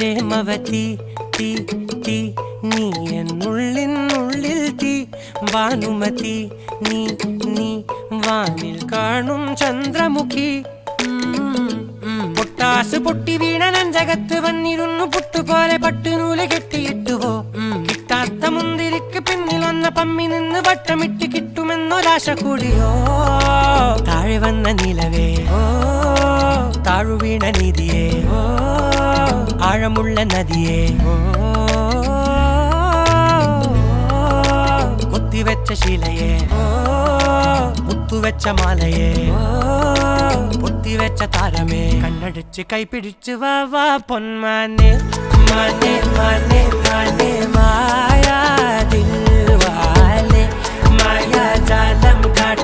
പ്രേമവതി തീ തീ നീ എന്നുള്ളിൽ തീ ഭാനുമതി നീ നീ വാനിൽ കാണും ചന്ദ്രമുഖി പൊട്ടാസ് പൊട്ടി വീണ നെഞ്ചകത്ത് വന്നിരുന്നു പുട്ടുപോലെ പട്ടുനൂല് കെട്ടിയിട്ടുവോ കിട്ടാത്ത മുന്തിരിക്ക് പിന്നിൽ വന്ന പമ്മി നിന്ന് വട്ടമിട്ട് കിട്ടുമെന്നൊരാശ കൂടിയോ താഴെ വന്ന നിലവേ താഴു വീണ നിധിയേ ആഴമുള്ള നദിയേ കൊത്തിവെച്ച ശിലയേ മുത്തുവെച്ച മാലയേ പൊത്തിവെച്ച താരമേ കണ്ണടിച്ച് കൈപിടിച്ച് വാ വാ പൊന്മാനെ മാനെ മാനെ മാനെ മായാ ദിൽവാലെ മായാജാലം കാട്ടി